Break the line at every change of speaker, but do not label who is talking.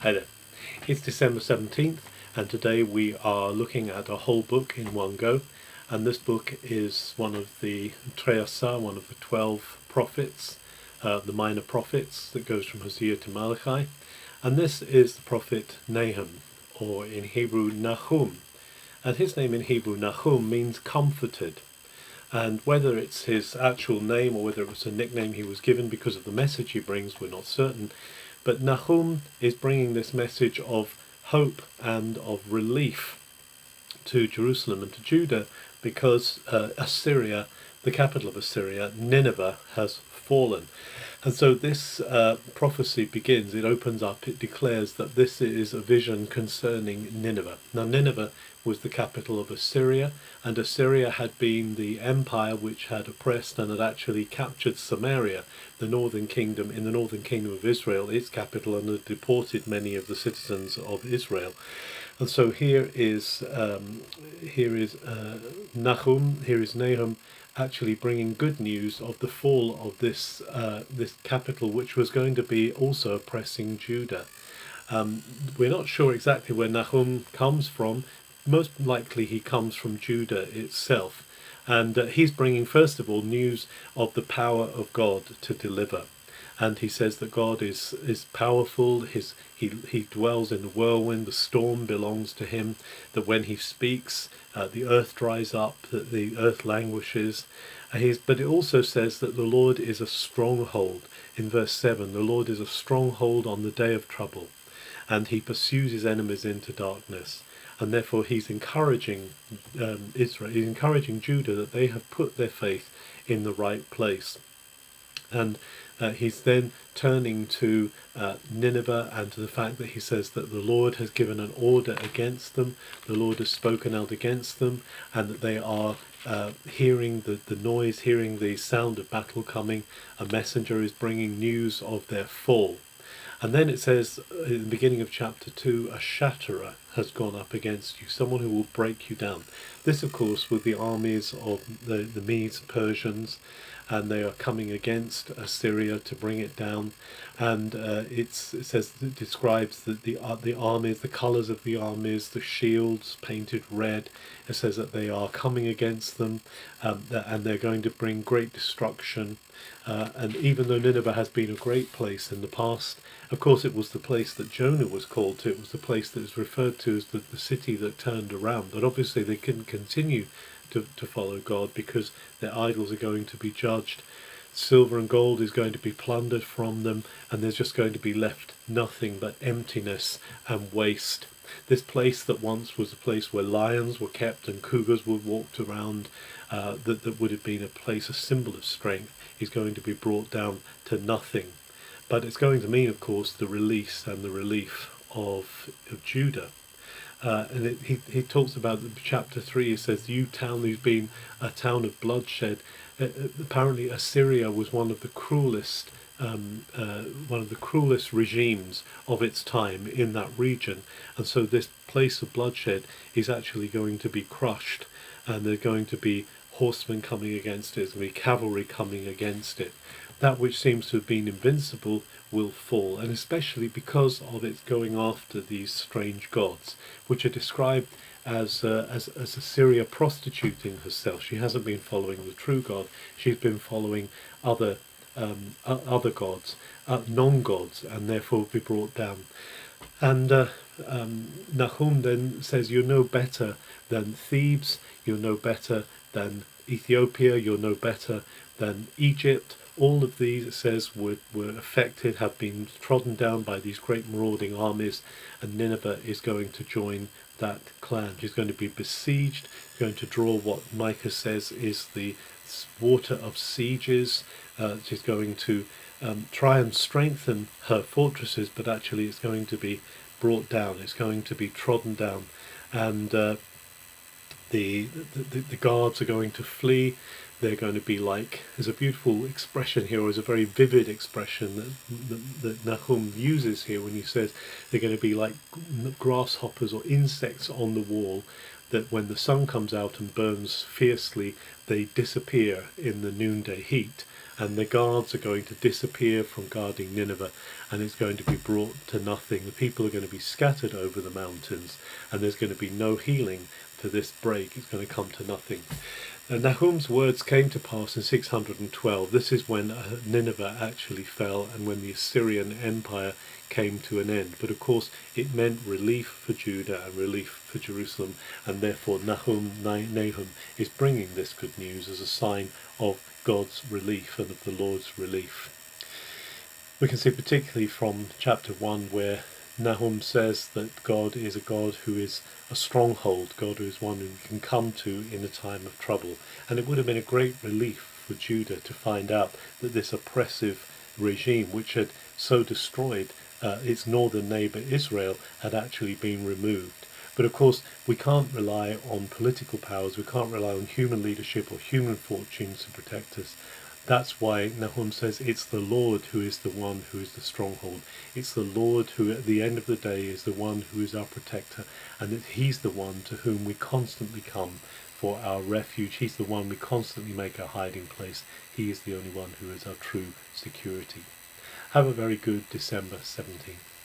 Hi there. It's December 17th, and today we are looking at a whole book in one go. And this book is one of the Treasa, one of the 12 prophets, the minor prophets that goes from Hosea to Malachi. And this is the prophet Nahum, or in Hebrew Nahum. And his name in Hebrew, Nahum, means comforted. And whether it's his actual name or whether it was a nickname he was given because of the message he brings, we're not certain. But Nahum is bringing this message of hope and of relief to Jerusalem and to Judah because Assyria, the capital of Assyria, Nineveh, has fallen. And so this prophecy begins, it opens up, it declares that this is a vision concerning Nineveh. Now Nineveh was the capital of Assyria, and Assyria had been the empire which had oppressed and had actually captured Samaria, the northern kingdom, in the northern kingdom of Israel, its capital, and had deported many of the citizens of Israel. And so here is Nahum actually bringing good news of the fall of this capital, which was going to be also oppressing Judah. We're not sure exactly where Nahum comes from. Most likely he comes from Judah itself, and he's bringing first of all news of the power of God to deliver. And he says that God is powerful, he dwells in the whirlwind, the storm belongs to him, that when he speaks, the earth dries up, that the earth languishes. But it also says that the Lord is a stronghold. In verse 7, the Lord is a stronghold on the day of trouble, and he pursues his enemies into darkness. And therefore he's encouraging Israel, he's encouraging Judah that they have put their faith in the right place. And he's then turning to Nineveh and to the fact that he says that the Lord has given an order against them, the Lord has spoken out against them, and that they are hearing the noise, hearing the sound of battle coming. A messenger is bringing news of their fall. And then it says, in the beginning of chapter 2, a shatterer has gone up against you, someone who will break you down. This, of course, with the armies of the Medes, Persians, and they are coming against Assyria to bring it down. And it describes the armies, the colours of the armies, the shields painted red. It says that they are coming against them, and they're going to bring great destruction. And even though Nineveh has been a great place in the past, of course it was the place that Jonah was called to, it was the place that is referred to as the city that turned around. But obviously they couldn't continue to follow God because their idols are going to be judged. Silver and gold is going to be plundered from them, and there's just going to be left nothing but emptiness and waste. This place that once was a place where lions were kept and cougars were walked around, that would have been a place, a symbol of strength, is going to be brought down to nothing. But it's going to mean, of course, the release and the relief of Judah. And he talks about chapter 3, he says, you town who's been a town of bloodshed. Apparently Assyria was one of the cruelest regimes of its time in that region, and so this place of bloodshed is actually going to be crushed, and there's going to be horsemen coming against it, there's going to be cavalry coming against it. That which seems to have been invincible will fall, and especially because of its going after these strange gods, which are described as Assyria prostituting herself. She hasn't been following the true God, she's been following other gods, non-gods, and therefore will be brought down. And Nahum then says, you're no better than Thebes, you're no better than Ethiopia, you're no better than Egypt. All of these, it says, were affected, have been trodden down by these great marauding armies, and Nineveh is going to join that clan. She's going to be besieged, going to draw what Micah says is the water of sieges. She's going to try and strengthen her fortresses, but actually it's going to be brought down, it's going to be trodden down, and the guards are going to flee. They're going to be like, there's a beautiful expression here, or is a very vivid expression that Nahum uses here when he says they're going to be like grasshoppers or insects on the wall, that when the sun comes out and burns fiercely, they disappear in the noonday heat. and the guards are going to disappear from guarding Nineveh, and it's going to be brought to nothing. The people are going to be scattered over the mountains, and there's going to be no healing to this break. It's going to come to nothing. Nahum's words came to pass in 612. This is when Nineveh actually fell and when the Assyrian Empire came to an end. But of course it meant relief for Judah and relief for Jerusalem, and therefore Nahum is bringing this good news as a sign of God's relief and of the Lord's relief. We can see particularly from chapter 1 where Nahum says that God is a God who is a stronghold, God who is one who we can come to in a time of trouble. And it would have been a great relief for Judah to find out that this oppressive regime, which had so destroyed its northern neighbour Israel, had actually been removed. But of course, we can't rely on political powers, we can't rely on human leadership or human fortunes to protect us. That's why Nahum says it's the Lord who is the one who is the stronghold. It's the Lord who at the end of the day is the one who is our protector, and that he's the one to whom we constantly come for our refuge. He's the one we constantly make our hiding place. He is the only one who is our true security. Have a very good December 17th.